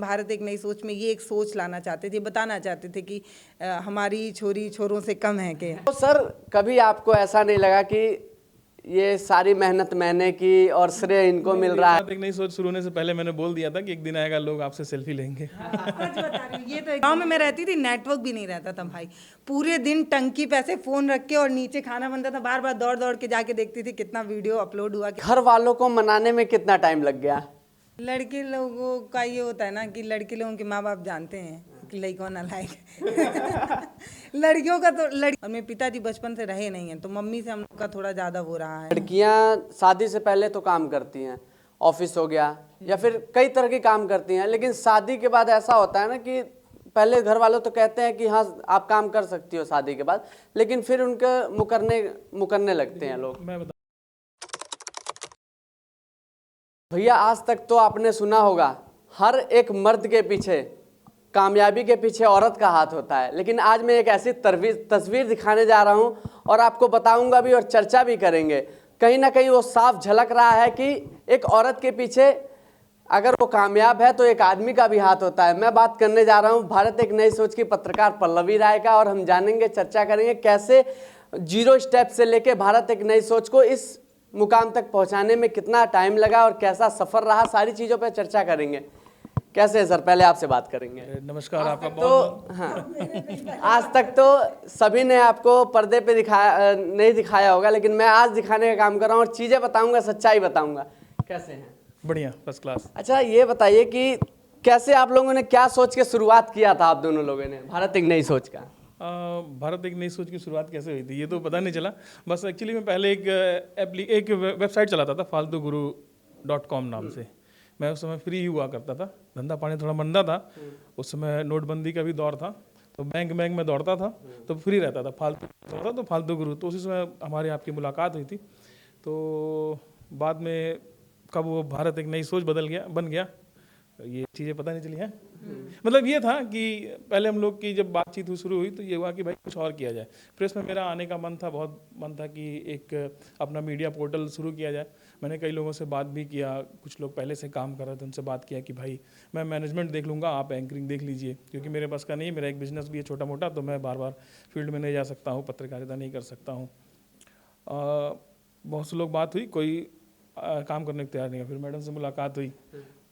भारत एक नई सोच में ये एक सोच लाना चाहते थे, बताना चाहते थे कि हमारी छोरी छोरों से कम है क्या। तो सर कभी आपको ऐसा नहीं लगा कि ये सारी मेहनत मैंने की और श्रेय इनको मिल रहा है? एक नई सोच शुरू होने से पहले मैंने बोल दिया था कि एक दिन आएगा लोग आपसे सेल्फी लेंगे। सच बता रही हूँ, ये तो गांव में मैं रहती थी, नेटवर्क भी नहीं रहता था भाई। पूरे दिन टंकी पे ऐसे फोन रख के और नीचे खाना बनता था, बार बार दौड़ दौड़ के जाके देखती थी कितना वीडियो अपलोड हुआ। घर वालों को मनाने में कितना टाइम लग गया? लड़के लोगों का ये होता है ना कि लड़के लोगों के माँ बाप जानते हैं कि लड़कों ना लायक लड़कियों का तो और मेरे पिताजी बचपन से रहे नहीं हैं, तो मम्मी से हम लोग का थोड़ा ज़्यादा हो रहा है। लड़कियां शादी से पहले तो काम करती हैं, ऑफिस हो गया या फिर कई तरह के काम करती हैं, लेकिन शादी के बाद ऐसा होता है ना कि पहले घर वालों तो कहते हैं कि हाँ आप काम कर सकती हो शादी के बाद, लेकिन फिर उनके मुकरने लगते हैं लोग। मैं बता भैया आज तक तो आपने सुना होगा हर एक मर्द के पीछे, कामयाबी के पीछे औरत का हाथ होता है, लेकिन आज मैं एक ऐसी तस्वीर दिखाने जा रहा हूं और आपको बताऊंगा भी और चर्चा भी करेंगे। कहीं ना कहीं वो साफ झलक रहा है कि एक औरत के पीछे अगर वो कामयाब है तो एक आदमी का भी हाथ होता है। मैं बात करने जा रहा हूं भारत एक नई सोच की पत्रकार पल्लवी राय का, और हम जानेंगे, चर्चा करेंगे कैसे 0 स्टेप से लेके भारत एक नई सोच को इस मुकाम तक पहुंचाने में कितना टाइम लगा और कैसा सफर रहा। सारी चीज़ों पर चर्चा करेंगे। कैसे है सर, पहले आपसे बात करेंगे। नमस्कार, आपका तो हाँ, आज तक तो सभी ने आपको पर्दे पे नहीं दिखाया होगा, लेकिन मैं आज दिखाने का काम कर रहा हूँ और चीज़ें बताऊंगा, सच्चाई बताऊंगा। कैसे हैं? बढ़िया, फर्स्ट क्लास। अच्छा ये बताइए कि कैसे आप लोगों ने क्या सोच के शुरुआत किया था, आप दोनों लोगों ने भारत एक नई सोच का? भारत एक नई सोच की शुरुआत कैसे हुई थी ये तो पता नहीं चला। बस एक्चुअली मैं पहले एक वेबसाइट चलाता था faltuguru.com नाम से। मैं उस समय फ्री हुआ करता था, धंधा पानी थोड़ा मंदा था उस समय, नोटबंदी का भी दौर था, तो बैंक में दौड़ता था तो फ्री रहता था, फालतू दौड़ता तो फालतू गुरु। तो उसी समय हमारी आपकी मुलाकात हुई थी। तो बाद में कब वो भारत एक नई सोच बन गया ये चीज़ें पता नहीं चली हैं। मतलब ये था कि पहले हम लोग की जब बातचीत शुरू हुई तो ये हुआ कि भाई कुछ और किया जाए। प्रेस में मेरा आने का बहुत मन था कि एक अपना मीडिया पोर्टल शुरू किया जाए। मैंने कई लोगों से बात भी किया, कुछ लोग पहले से काम कर रहे थे, उनसे बात किया कि भाई मैं मैनेजमेंट देख लूँगा, आप एंकरिंग देख लीजिए, क्योंकि मेरे पास का नहीं, मेरा एक बिजनेस भी है छोटा मोटा, तो मैं बार बार फील्ड में नहीं जा सकता हूँ, पत्रकारिता नहीं कर सकता हूँ। बहुत से लोग बात हुई, कोई काम करने को तैयार नहीं हुआ। फिर मैडम से मुलाकात हुई,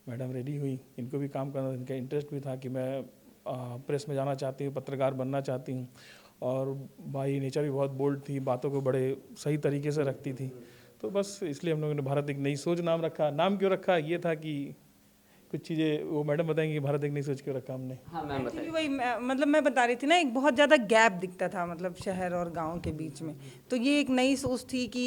मैडम रेडी हुई, इनको भी काम करना, इनका इंटरेस्ट भी था कि मैं प्रेस में जाना चाहती हूँ, पत्रकार बनना चाहती हूँ। और भाई नेचर भी बहुत बोल्ड थी, बातों को बड़े सही तरीके से रखती थी। तो बस इसलिए हम लोगों ने भारत एक नई सोच नाम रखा। नाम क्यों रखा ये था कि कुछ चीज़ें वो मैडम बताएंगी भारत एक नई सोच क्यों रखा हमने। हाँ मैम बताइए। वही मतलब मैं बता रही थी ना, एक बहुत ज़्यादा गैप दिखता था मतलब शहर और गांव के बीच में। तो ये एक नई सोच थी कि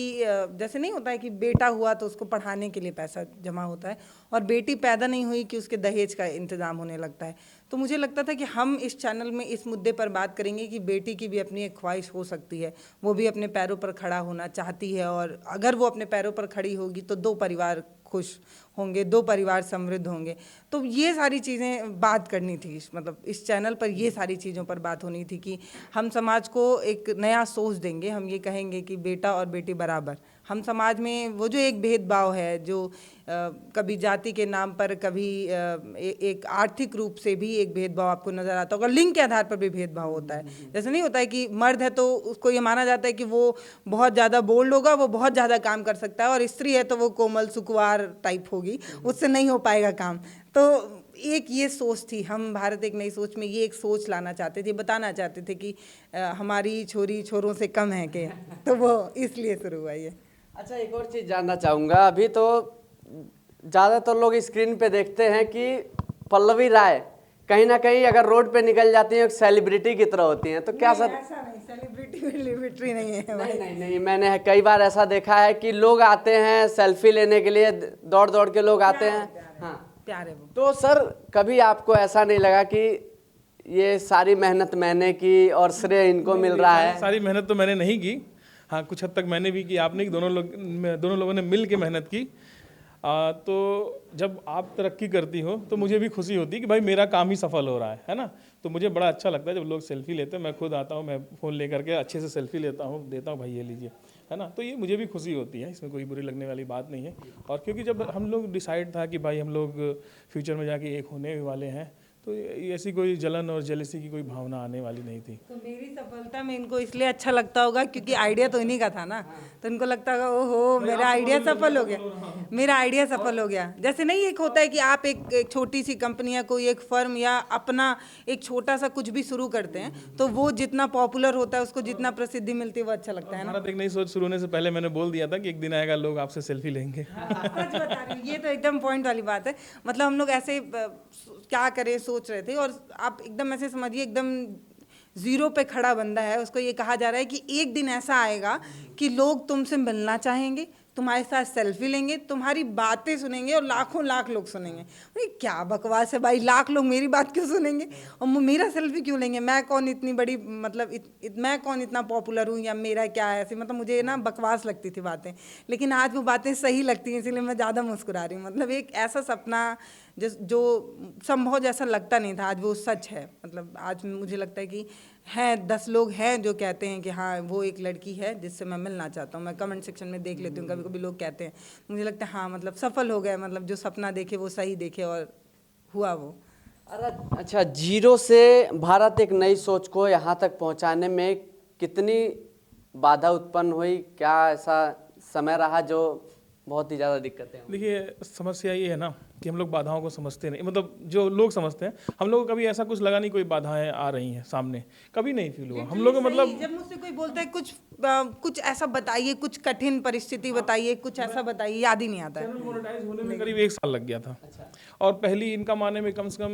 जैसे नहीं होता है कि बेटा हुआ तो उसको पढ़ाने के लिए पैसा जमा होता है, और बेटी पैदा नहीं हुई कि उसके दहेज का इंतज़ाम होने लगता है। तो मुझे लगता था कि हम इस चैनल में इस मुद्दे पर बात करेंगे कि बेटी की भी अपनी एक ख्वाहिश हो सकती है, वो भी अपने पैरों पर खड़ा होना चाहती है, और अगर वो अपने पैरों पर खड़ी होगी तो 2 परिवार खुश होंगे, 2 परिवार समृद्ध होंगे। तो ये सारी चीज़ें बात करनी थी, मतलब इस चैनल पर ये सारी चीज़ों पर बात होनी थी कि हम समाज को एक नया सोच देंगे। हम ये कहेंगे कि बेटा और बेटी बराबर। हम समाज में वो जो एक भेदभाव है, जो कभी जाति के नाम पर, कभी एक आर्थिक रूप से भी एक भेदभाव आपको नज़र आता होगा, लिंग के आधार पर भी भेदभाव होता है। जैसे नहीं होता है कि मर्द है तो उसको ये माना जाता है कि वो बहुत ज़्यादा बोल्ड होगा, वो बहुत ज़्यादा काम कर सकता है, और स्त्री है तो वो कोमल सुकुवार टाइप होगी, उससे नहीं हो पाएगा काम। तो एक ये सोच थी, हम भारत एक नई सोच में ये एक सोच लाना चाहते थे, बताना चाहते थे कि हमारी छोरी छोरों से कम है क्या। तो वो इसलिए शुरू हुआ ये। अच्छा एक और चीज़ जानना चाहूँगा। अभी तो ज़्यादातर लोग स्क्रीन पे देखते हैं कि पल्लवी राय कहीं ना कहीं अगर रोड पे निकल जाती हैं एक सेलिब्रिटी की तरह होती हैं, तो क्या सर? ऐसा नहीं, सेलिब्रिटी नहीं है भाई। नहीं, मैंने कई बार ऐसा देखा है कि लोग आते हैं सेल्फी लेने के लिए, दौड़ दौड़ के लोग आते हैं। हाँ प्यार है वो। तो सर कभी आपको ऐसा नहीं लगा कि ये सारी मेहनत मैंने की और श्रेय इनको मिल रहा है? सारी मेहनत तो मैंने नहीं की, हाँ कुछ हद तक मैंने भी की, आपने की, दोनों लोगों ने मिल के मेहनत की। तो जब आप तरक्की करती हो तो मुझे भी खुशी होती है कि भाई मेरा काम ही सफल हो रहा है ना। तो मुझे बड़ा अच्छा लगता है जब लोग सेल्फी लेते हैं, मैं खुद आता हूँ, मैं फ़ोन लेकर के अच्छे से सेल्फी लेता हूँ, देता हूँ भाई ये लीजिए, है ना। तो ये मुझे भी खुशी होती है, इसमें कोई बुरी लगने वाली बात नहीं है। और क्योंकि जब हम लोग डिसाइड था कि भाई हम लोग फ्यूचर में जाके एक होने वाले हैं, तो ऐसी कोई जलन और जेलसी की कोई भावना आने वाली नहीं थी। तो मेरी सफलता में इनको इसलिए अच्छा लगता होगा क्योंकि आइडिया तो इन्हीं का था ना, तो इनको लगता होगा ओहो मेरा आइडिया सफल हो गया, मेरा आइडिया सफल हो गया। जैसे नहीं एक होता है कि आप एक छोटी सी कंपनी या कोई एक फर्म या अपना एक छोटा सा कुछ भी शुरू करते हैं, तो वो जितना पॉपुलर होता है, उसको जितना प्रसिद्धि मिलती है, वो अच्छा लगता है ना। भारत एक नई सोच शुरू होने से पहले मैंने बोल दिया था कि एक दिन आएगा लोग आपसे सेल्फी लेंगे। सच बता रही हूँ, ये तो एकदम पॉइंट वाली बात है। मतलब हम लोग ऐसे क्या करें सोच रहे थे, और आप एकदम ऐसे समझिए एकदम जीरो पे खड़ा बंदा है, उसको ये कहा जा रहा है कि एक दिन ऐसा आएगा कि लोग तुमसे मिलना चाहेंगे, तुम्हारे साथ सेल्फी लेंगे, तुम्हारी बातें सुनेंगे और लाखों लाख लोग सुनेंगे। अरे क्या बकवास है भाई, लाख लोग मेरी बात क्यों सुनेंगे और मेरा सेल्फी क्यों लेंगे? मैं कौन इतनी बड़ी, मतलब मैं कौन इतना पॉपुलर हूँ या मेरा क्या है ऐसे, मतलब मुझे ना बकवास लगती थी बातें। लेकिन आज वो बातें सही लगती हैं, इसीलिए मैं ज़्यादा मुस्कुरा रही हूँ। मतलब एक ऐसा सपना जो संभव जैसा लगता नहीं था, आज वो सच है। मतलब आज मुझे लगता है कि हैं 10 लोग हैं जो कहते हैं कि हाँ वो एक लड़की है जिससे मैं मिलना चाहता हूँ। मैं कमेंट सेक्शन में देख लेती हूँ, कभी कभी लोग कहते हैं, मुझे लगता है हाँ मतलब सफल हो गए, मतलब जो सपना देखे वो सही देखे और हुआ वो। अरे अच्छा, जीरो से भारत एक नई सोच को यहाँ तक पहुँचाने में कितनी बाधा उत्पन्न हुई? क्या ऐसा समय रहा जो बहुत ही ज़्यादा दिक्कतें हुई? देखिए समस्या ये है ना कि हम लोग बाधाओं को समझते नहीं, मतलब जो लोग समझते हैं, हम लोग को कभी ऐसा कुछ लगा नहीं कोई बाधाएं आ रही हैं सामने, कभी नहीं फील हुआ हम लोग को। मतलब जब मुझसे कोई बोलता है कुछ ऐसा बताइए, कुछ कठिन परिस्थिति बताइए, कुछ ऐसा बताइए, याद ही नहीं आता है। चैनल मोनेटाइज होने में करीब 1 साल लग गया था। और पहली इनकम आने में कम से कम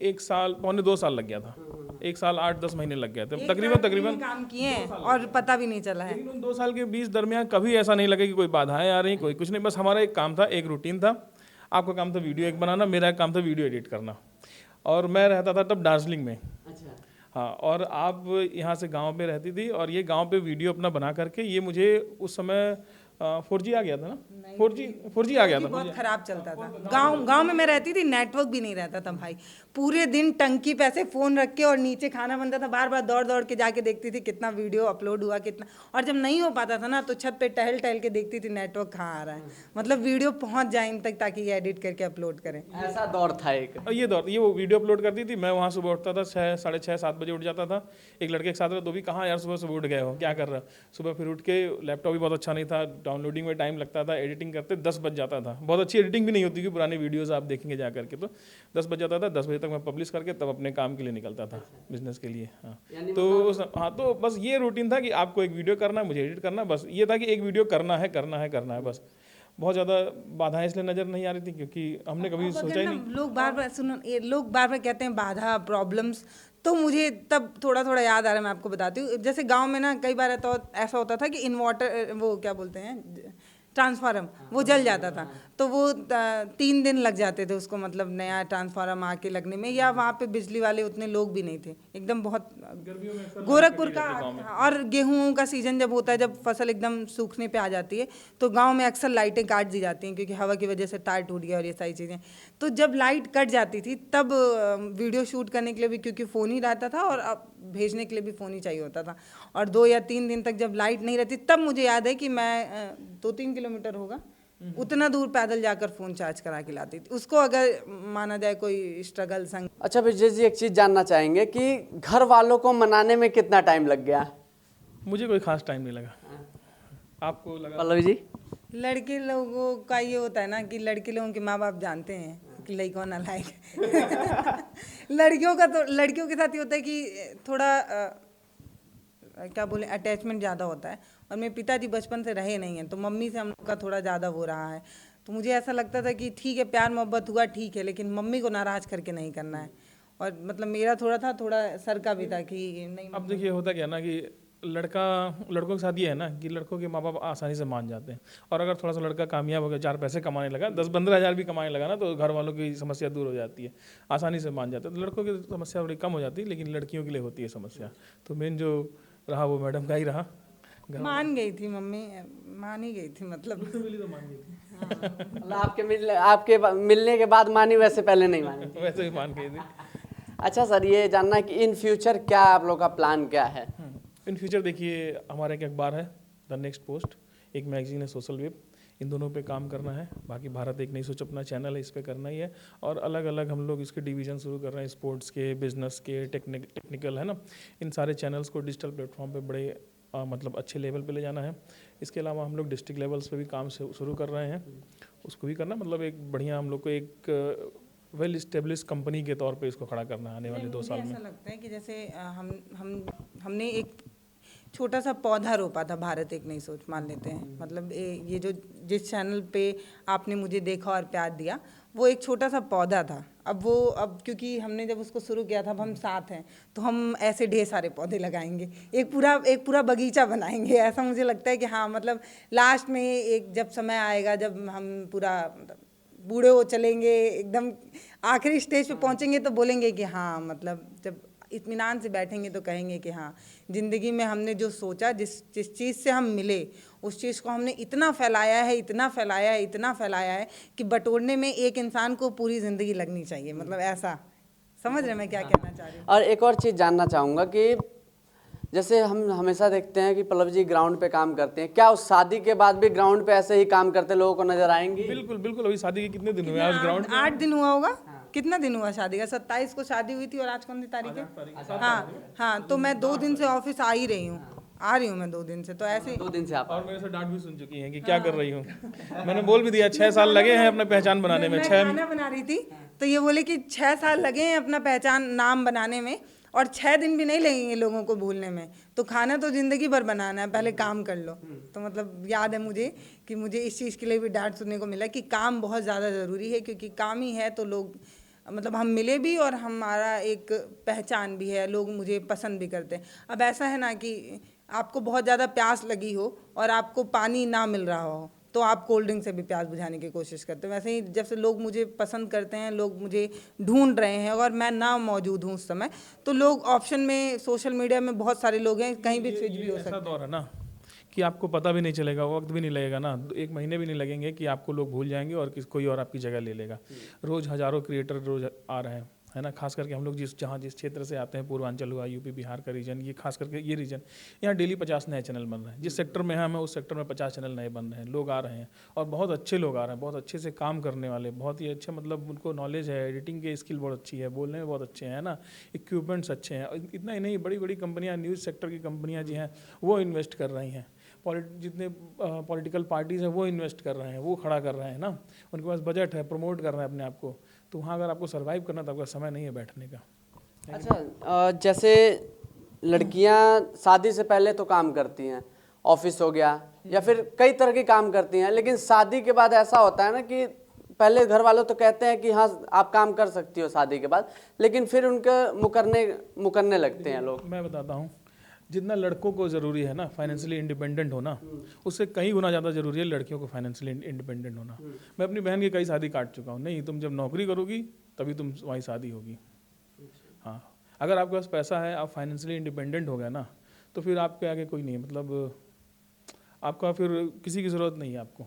1 साल पौने 2 साल लग गया था। 1 साल 8-10 महीने लग गए थे तकरीबन काम किए हैं और पता भी नहीं चला है। लेकिन उन 2 साल के बीच दरमियान कभी ऐसा नहीं लगा कि कोई बाधाएं आ रही, कोई कुछ नहीं। बस हमारा एक काम था, एक रूटीन था। आपका काम था वीडियो एक बनाना, मेरा काम था वीडियो एडिट करना। और मैं रहता था तब दार्जिलिंग में। अच्छा, हाँ, और आप यहाँ से गांव पे रहती थी, और ये गांव पे वीडियो अपना बना करके, ये मुझे उस समय 4G आ गया था ना, 4G आ गया था। बहुत खराब चलता था। गांव में मैं रहती थी, नेटवर्क भी नहीं रहता था भाई। पूरे दिन टंकी पे ऐसे फोन रख के और नीचे खाना बनता था, बार बार दौड़ दौड़ के जाके देखती थी कितना वीडियो अपलोड हुआ कितना। और जब नहीं हो पाता था ना तो छत पे टहल टहल के देखती थी नेटवर्क कहाँ आ रहा है, मतलब वीडियो पहुंच जाए इन तक ताकि ये एडिट करके अपलोड करें। ऐसा दौर था एक। और ये वो वीडियो अपलोड करती थी, मैं वहाँ सुबह उठता था 6, साढ़े 6, 7 बजे उठ जाता था। एक लड़के के साथ रहता, तो भी कहाँ यार सुबह उठ गए हो, क्या कर रहा? सुबह फिर उठ के, लैपटॉप भी बहुत अच्छा नहीं था, डाउनलोडिंग में टाइम लगता था, एडिटिंग करते 10 बज जाता था। बहुत अच्छी एडिटिंग भी नहीं होती, कि पुरानी वीडियोस आप देखेंगे जा करके, तो 10 बज जाता था। 10 बजे तक मैं पब्लिश करके तब अपने काम के लिए निकलता था, बिजनेस के लिए। हाँ तो बस ये रूटीन था कि आपको एक वीडियो करना है, मुझे एडिट करना है, बस ये था कि एक वीडियो करना है बस। बहुत ज़्यादा बाधाएं इसलिए नज़र नहीं आ रही थी क्योंकि हमने कभी सोचा ही नहीं। लोग बार बार सुनो, लोग बार बार कहते हैं बाधा, प्रॉब्लम्स, तो मुझे तब थोड़ा थोड़ा याद आ रहा है, मैं आपको बताती हूँ। जैसे गांव में ना कई बार ऐसा होता था कि इन्वर्टर, वो क्या बोलते हैं, ट्रांसफार्मर, वो जल जाता था, तो वो 3 दिन लग जाते थे उसको, मतलब नया ट्रांसफार्मर आके लगने में, या वहाँ पे बिजली वाले उतने लोग भी नहीं थे, एकदम बहुत गोरखपुर का। और गेहूं का सीजन जब होता है, जब फसल एकदम सूखने पे आ जाती है, तो गांव में अक्सर लाइटें काट दी जाती हैं क्योंकि हवा की वजह से तार टूट गया और ये सारी चीज़ें। तो जब लाइट कट जाती थी तब वीडियो शूट करने के लिए भी, क्योंकि फ़ोन ही रहता था और अब भेजने के लिए भी फ़ोन ही चाहिए होता था, और 2 या 3 दिन तक जब लाइट नहीं रहती, तब मुझे याद है कि मैं 2-3 किलोमीटर होगा, उतना दूर पैदल जाकर फ़ोन चार्ज करा के लाती थी। उसको अगर माना जाए कोई स्ट्रगल संग। अच्छा विजय जी, एक चीज़ जानना चाहेंगे कि घर वालों को मनाने में कितना टाइम लग गया? मुझे कोई खास टाइम नहीं लगा। आपको लगा? पल्लवी जी? लड़के लोगों का ये होता है ना कि लड़के लोगों के माँ बाप जानते हैं कि लड़का नालायक है। लड़कियों के साथ ये होता है कि थोड़ा क्या बोले, अटैचमेंट ज़्यादा होता है। और मेरे पिताजी बचपन से रहे नहीं हैं, तो मम्मी से हम लोग का थोड़ा ज़्यादा हो रहा है। तो मुझे ऐसा लगता था कि ठीक है, प्यार मोहब्बत हुआ ठीक है, लेकिन मम्मी को नाराज़ करके नहीं करना है। और मतलब मेरा थोड़ा सर का भी था कि नहीं। अब देखिए होता क्या ना कि लड़कों के साथ ये है ना कि लड़कों के माँ बाप आसानी से मान जाते हैं, और अगर थोड़ा सा लड़का कामयाब हो गया, 4 पैसे कमाने लगा, 10-15 हज़ार भी कमाने लगा ना, तो घर वालों की समस्या दूर हो जाती है, आसानी से मान जाते हैं। तो लड़कों की समस्या थोड़ी कम हो जाती है, लेकिन लड़कियों के लिए होती है समस्या। तो मेन जो रहा वो मैडम का ही रहा, मान गई थी मम्मी, मान ही गई थी मतलब। उससे मिली तो मान गई थी। मतलब आपके मिलने के बाद मानी, वैसे पहले नहीं मानी? वैसे ही मान गई थी। अच्छा सर, ये जानना है कि इन फ्यूचर क्या आप लोग का प्लान क्या है? इन फ्यूचर देखिए, हमारा एक अखबार है द नेक्स्ट पोस्ट, एक मैगजीन है सोशल वेब, इन दोनों पे काम करना है। बाकी भारत एक नई सोच अपना चैनल है, इस पे करना ही है। और अलग अलग हम लोग इसके डिवीजन शुरू कर रहे हैं, स्पोर्ट्स के, बिजनेस के, टेक्निकल, है ना। इन सारे चैनल्स को डिजिटल प्लेटफॉर्म पे बड़े मतलब अच्छे लेवल पे ले जाना है। इसके अलावा हम लोग डिस्ट्रिक्ट लेवल्स पे भी काम शुरू कर रहे हैं, उसको भी करना, मतलब एक बढ़िया हम लोग को एक वेल इस्टेब्लिश कंपनी के तौर पे इसको खड़ा करना है आने वाले 2 साल में। ऐसा लगता है कि जैसे हमने एक छोटा सा पौधा रोपा था, भारत एक नई सोच मान लेते हैं। मतलब ये जो जिस चैनल पे आपने मुझे देखा और प्यार दिया, वो एक छोटा सा पौधा था। अब क्योंकि हमने जब उसको शुरू किया था, अब हम साथ हैं, तो हम ऐसे ढेर सारे पौधे लगाएंगे, एक पूरा बगीचा बनाएंगे। ऐसा मुझे लगता है कि हाँ, मतलब लास्ट में एक जब समय आएगा, जब हम पूरा मतलब बूढ़े हो चलेंगे, एकदम आखिरी स्टेज पे पहुंचेंगे, तो बोलेंगे कि हाँ, मतलब जब इत्मीनान से बैठेंगे तो कहेंगे कि हाँ, ज़िंदगी में हमने जो सोचा, जिस चीज़ से हम मिले, उस चीज़ को हमने इतना फैलाया है, इतना फैलाया है, इतना फैलाया है कि बटोरने में एक इंसान को पूरी ज़िंदगी लगनी चाहिए। मतलब ऐसा, समझ रहे मैं क्या कहना चाह रही हूँ? और एक और चीज़ जानना चाहूँगा कि जैसे हम हमेशा देखते हैं कि पल्लव जी ग्राउंड पे काम करते हैं, क्या उस शादी के बाद भी ग्राउंड पे ऐसे ही काम करते लोगों को नजर आएंगे? बिल्कुल बिल्कुल। अभी शादी के कितने दिन हुए आज ग्राउंड 8 दिन हुआ होगा। कितना दिन हुआ शादी का? 27 को शादी हुई थी और आज कौन सी तारीख है? हाँ, तो मैं 2 दिन से ऑफिस आ ही रही हूँ, मैं 2 दिन से। तो ऐसे 2 दिन से आप और मेरे से डांट भी सुन चुकी हैं कि क्या कर रही हूँ। मैंने बोल भी दिया 6 साल लगे हैं अपना पहचान बनाने में। मैं खाना बना रही थी, तो ये बोले कि 6 साल लगे हैं अपना पहचान नाम बनाने में, और 6 दिन भी नहीं लगेंगे लोगों को भूलने में। तो खाना तो जिंदगी भर बनाना है, पहले काम कर लो। तो मतलब याद है मुझे कि मुझे इस चीज़ के लिए भी डांट सुनने को मिला कि काम बहुत ज़्यादा ज़रूरी है, क्योंकि काम ही है तो लोग, मतलब हम मिले भी और हमारा एक पहचान भी है, लोग मुझे पसंद भी करते हैं। अब ऐसा है ना कि आपको बहुत ज़्यादा प्यास लगी हो और आपको पानी ना मिल रहा हो, तो आप कोल्ड ड्रिंक से भी प्यास बुझाने की कोशिश करते हो। वैसे ही जैसे लोग मुझे पसंद करते हैं, लोग मुझे ढूंढ रहे हैं और मैं ना मौजूद हूँ उस समय, तो लोग ऑप्शन में, सोशल मीडिया में बहुत सारे लोग हैं, कहीं भी स्विच भी हो सकता ऐसा दौर है ना कि आपको पता भी नहीं चलेगा, वक्त भी नहीं लगेगा ना, 1 महीने भी नहीं लगेंगे कि आपको लोग भूल जाएंगे और कोई और आपकी जगह ले लेगा। रोज़ हज़ारों क्रिएटर रोज़ आ रहे हैं, है ना। खास करके हम लोग जिस क्षेत्र से आते हैं, पूर्वांचल हुआ, यूपी बिहार का रीजन, ये खास करके ये रीजन, यहाँ डेली 50 नए चैनल बन रहे हैं। जिस सेक्टर में हैं हमें, उस सेक्टर में 50 चैनल नए बन रहे हैं, लोग आ रहे हैं और बहुत अच्छे लोग आ रहे हैं, बहुत अच्छे से काम करने वाले, बहुत ही अच्छे, मतलब उनको नॉलेज है, एडिटिंग की स्किल बहुत अच्छी है, बोलने में बहुत अच्छे हैं ना, इक्विपमेंट्स अच्छे हैं। इतना ही नहीं, बड़ी बड़ी कंपनियाँ, न्यूज़ सेक्टर की कंपनियाँ जी हैं, वो इन्वेस्ट कर रही हैं। जितने पॉलिटिकल पार्टीज़ हैं वो इन्वेस्ट कर रहे हैं, वो खड़ा कर रहे हैं ना, उनके पास बजट है, प्रमोट कर रहे हैं अपने आप को। तो वहाँ अगर आपको सर्वाइव करना, तो आपका समय नहीं है बैठने का। अच्छा, जैसे लड़कियां शादी से पहले तो काम करती हैं, ऑफिस हो गया या फिर कई तरह के काम करती हैं, लेकिन शादी के बाद ऐसा होता है ना कि पहले घर वालों तो कहते हैं कि हाँ आप काम कर सकती हो शादी के बाद, लेकिन फिर उनके मुकरने लगते हैं लोग। मैं बताता हूँ, जितना लड़कों को ज़रूरी है ना फाइनेंशियली इंडिपेंडेंट होना, उससे कहीं गुना ज़्यादा ज़रूरी है लड़कियों को फाइनेंशियली इंडिपेंडेंट होना। मैं अपनी बहन की कई शादी काट चुका हूँ। नहीं, तुम जब नौकरी करोगी तभी तुम वही शादी होगी। हाँ, अगर आपके पास पैसा है, आप फाइनेंशियली इंडिपेंडेंट हो गए ना, तो फिर आपके आगे कोई नहीं, मतलब आपका फिर किसी की ज़रूरत नहीं है आपको।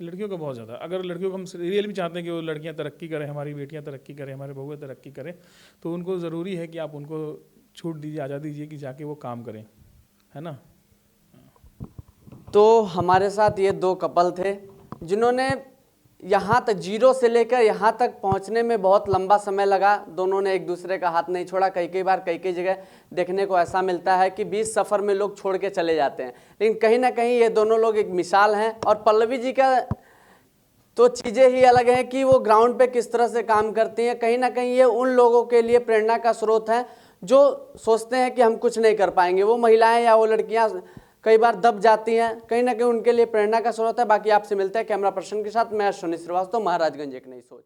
लड़कियों को बहुत ज़्यादा, अगर लड़कियों को हम रियल भी चाहते हैं कि वो लड़कियां तरक्की करें, हमारी बेटियां तरक्की करें, हमारे बहुएं तरक्की करें, तो उनको ज़रूरी है कि आप उनको छूट दीजिए, आज़ादी दीजिए कि जाके वो काम करें, है ना। तो हमारे साथ ये 2 कपल थे जिन्होंने यहाँ तक, जीरो से लेकर यहाँ तक पहुँचने में बहुत लंबा समय लगा। दोनों ने एक दूसरे का हाथ नहीं छोड़ा। कई बार कई जगह देखने को ऐसा मिलता है कि 20 सफ़र में लोग छोड़ के चले जाते हैं, लेकिन कहीं ना कहीं ये दोनों लोग एक मिसाल हैं। और पल्लवी जी का तो चीज़ें ही अलग हैं कि वो ग्राउंड पे किस तरह से काम करती हैं। कहीं ना कहीं ये उन लोगों के लिए प्रेरणा का स्रोत है जो सोचते हैं कि हम कुछ नहीं कर पाएंगे। वो महिलाएं या वो लड़कियां कई बार दब जाती हैं, कहीं ना कहीं उनके लिए प्रेरणा का स्रोत है। बाकी आपसे मिलते हैं कैमरा पर्सन के साथ, मैं अश्विनी श्रीवास्तव, महाराजगंज एक नई सोच।